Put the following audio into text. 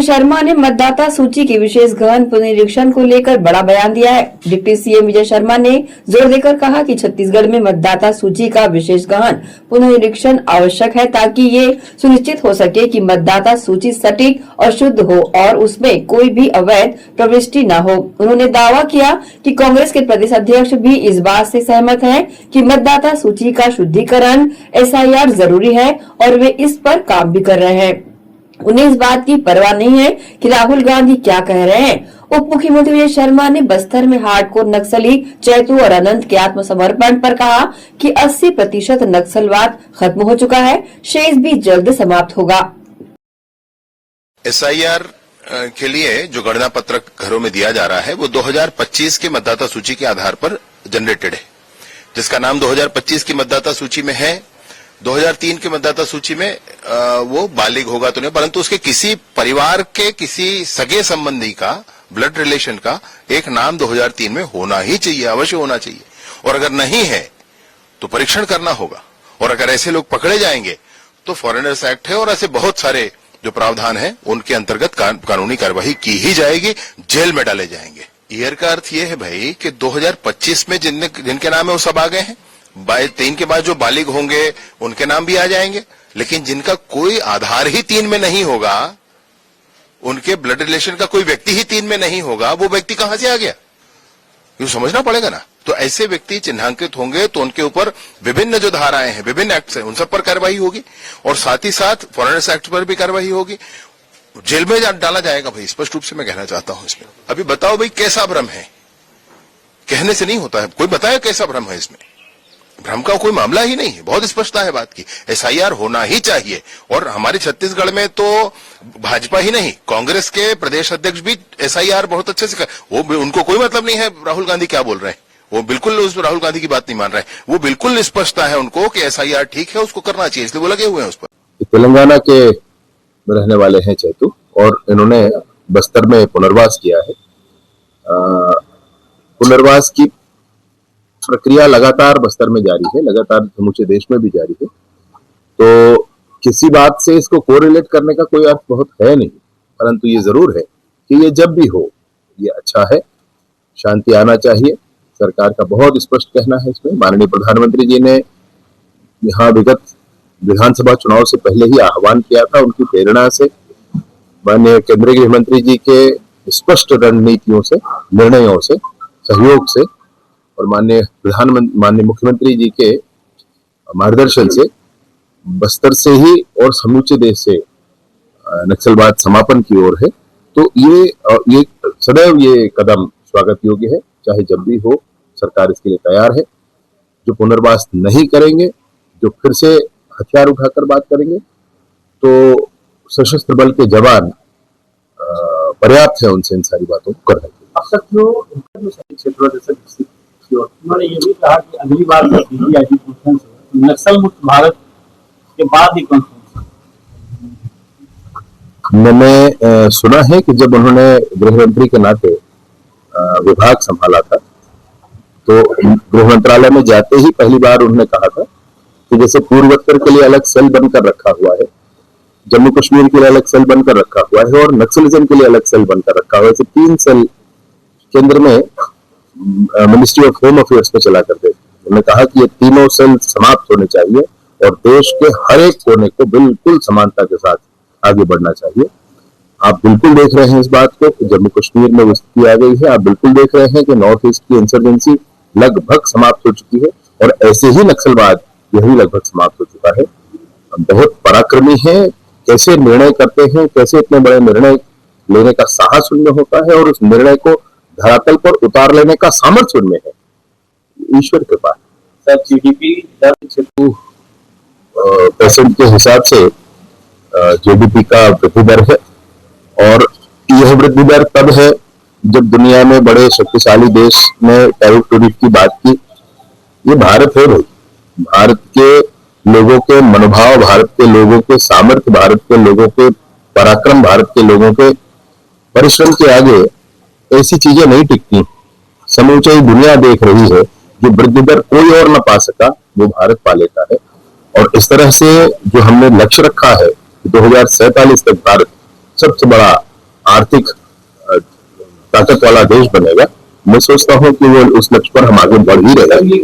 शर्मा ने मतदाता सूची की विशेष गहन पुनरीक्षण को लेकर बड़ा बयान दिया है। डिप्टी सीएम विजय शर्मा ने जोर देकर कहा कि छत्तीसगढ़ में मतदाता सूची का विशेष गहन पुनरीक्षण आवश्यक है ताकि ये सुनिश्चित हो सके कि मतदाता सूची सटीक और शुद्ध हो और उसमें कोई भी अवैध प्रविष्टि न हो। उन्होंने दावा किया कि कांग्रेस के प्रदेश अध्यक्ष भी इस बात से सहमत हैं कि मतदाता सूची का शुद्धिकरण SIR जरूरी है और वे इस पर काम भी कर रहे हैं। उन्हें इस बात की परवाह नहीं है कि राहुल गांधी क्या कह रहे हैं। उप मुख्यमंत्री विजय शर्मा ने बस्तर में हार्डकोर नक्सली चैतू और अनंत के आत्मसमर्पण पर कहा कि 80% नक्सलवाद खत्म हो चुका है, शेष भी जल्द समाप्त होगा। SIR के लिए जो गणना पत्रक घरों में दिया जा रहा है वो 2025 के मतदाता सूची के आधार पर जनरेटेड है, जिसका नाम 2025 की मतदाता सूची में है। 2003 के मतदाता सूची में वो बालिग होगा तो नहीं, परंतु उसके किसी परिवार के किसी सगे संबंधी का ब्लड रिलेशन का एक नाम 2003 में होना ही चाहिए, अवश्य होना चाहिए। और अगर नहीं है तो परीक्षण करना होगा, और अगर ऐसे लोग पकड़े जाएंगे तो फॉरेनर्स एक्ट है और ऐसे बहुत सारे जो प्रावधान है उनके अंतर्गत कानूनी कार्यवाही की ही जाएगी, जेल में डाले जाएंगे। ईयर का अर्थ ये है भाई कि 2025 में जिनके नाम है वो सब आ गए हैं। 3 के बाद जो बालिग होंगे उनके नाम भी आ जाएंगे, लेकिन जिनका कोई आधार ही 3 में नहीं होगा, उनके ब्लड रिलेशन का कोई व्यक्ति ही 3 में नहीं होगा, वो व्यक्ति कहां से आ गया, ये समझना पड़ेगा ना। तो ऐसे व्यक्ति चिन्हांकित होंगे तो उनके ऊपर विभिन्न जो धाराएं हैं, विभिन्न एक्ट हैं, उन सब पर कार्रवाई होगी और साथ ही साथ फॉरेनर्स एक्ट पर भी कार्रवाई होगी, जेल में डाला जाएगा। भाई स्पष्ट रूप से मैं कहना चाहता हूं इसमें। अभी बताओ भाई कैसा भ्रम है, कहने से नहीं होता है, कोई बताए कैसा भ्रम है। इसमें भ्रम का कोई मामला ही नहीं है, बहुत स्पष्टता है बात की। SIR होना ही चाहिए। और हमारे छत्तीसगढ़ में तो भाजपा ही नहीं, कांग्रेस के प्रदेश अध्यक्ष भी SIR बहुत अच्छे से वो उनको कोई मतलब नहीं है राहुल गांधी क्या बोल रहे हैं, वो बिल्कुल उस राहुल गांधी की बात नहीं मान रहे हैं। वो बिल्कुल स्पष्टता है उनको कि SIR ठीक है, उसको करना चाहिए, इसलिए वो लगे हुए हैं उस पर। तेलंगाना के रहने वाले हैं चैतू, और इन्होंने बस्तर में पुनर्वास किया है। पुनर्वास की प्रक्रिया लगातार बस्तर में जारी है, लगातार समूचे देश में भी जारी है। तो किसी बात से इसको कोरिलेट करने का कोई अर्थ बहुत है नहीं, परंतु ये जरूर है कि ये जब भी हो ये अच्छा है, शांति आना चाहिए। सरकार का बहुत स्पष्ट कहना है इसमें। माननीय प्रधानमंत्री जी ने यहाँ विगत विधानसभा चुनाव से पहले ही आह्वान किया था, उनकी प्रेरणा से, माननीय केंद्रीय गृह मंत्री जी के स्पष्ट रणनीतियों से, निर्णयों से, सहयोग से और माननीय मुख्यमंत्री जी के मार्गदर्शन से बस्तर से ही और समूचे देश से नक्सलवाद समापन की ओर है। तो ये सदैव ये कदम स्वागत योग्य है, चाहे जब भी हो सरकार इसके लिए तैयार है। जो पुनर्वास नहीं करेंगे, जो फिर से हथियार उठाकर बात करेंगे, तो सशस्त्र बल के जवान पर्याप्त है उनसे इन सारी बातों को करने के लिए। अब तक जो क्षेत्रों जैसे उन्होंने ये भी कहा कि अगली बार नक्सल मुक्त भारत के बाद ही कॉन्फ्रेंस। मैंने सुना है कि जब उन्होंने गृह मंत्री के नाते विभाग संभाला था तो गृह मंत्रालय में जाते ही पहली बार उन्होंने कहा था कि जैसे पूर्वोत्तर के लिए अलग सेल बनकर रखा हुआ है, जम्मू कश्मीर के लिए अलग सेल बनकर रखा हुआ है और नक्सलिज्म के लिए अलग सेल बनकर रखा हुआ है, ऐसे 3 सेल केंद्र में मिनिस्ट्री ऑफ होम अफेयर्स में चला करते थे। उन्होंने कहा कि ये तीनों सेल समाप्त होने चाहिए और देश के हर एक कोने को बिल्कुल समानता के साथ आगे बढ़ना चाहिए। आप बिल्कुल देख रहे हैं इस बात को कि जम्मू कश्मीर में वो स्थिति आ गई है। आप बिल्कुल देख रहे हैं कि नॉर्थ ईस्ट की इंसर्जेंसी लगभग समाप्त हो चुकी है और ऐसे ही नक्सलवाद यह भी लगभग समाप्त हो चुका है। बहुत पराक्रमी है, कैसे निर्णय करते हैं, कैसे इतने बड़े निर्णय लेने का साहस उनमें होता है और उस निर्णय को धरातल पर उतार लेने का सामर्थ्य उनमें है, ईश्वर कृपा है। सर GDP दर % के हिसाब से GDP का वृद्धि दर है और यह वृद्धि दर तब है जब दुनिया में बड़े शक्तिशाली देश ने टैरिफ की बात की। ये भारत है भाई, भारत के लोगों के मनोभाव, भारत के लोगों के सामर्थ्य, भारत के लोगों के पराक्रम, भारत के लोगों के परिश्रम के आगे ऐसी चीजें नहीं टिकती। समूची दुनिया देख रही है जो वृद्धि दर कोई और न पा सका वो भारत पा लेता है। और इस तरह से जो हमने लक्ष्य रखा है 2047 तक भारत सबसे बड़ा आर्थिक ताकत वाला देश बनेगा, मैं सोचता हूं कि वो उस लक्ष्य पर हम आगे बढ़ ही रहे हैं।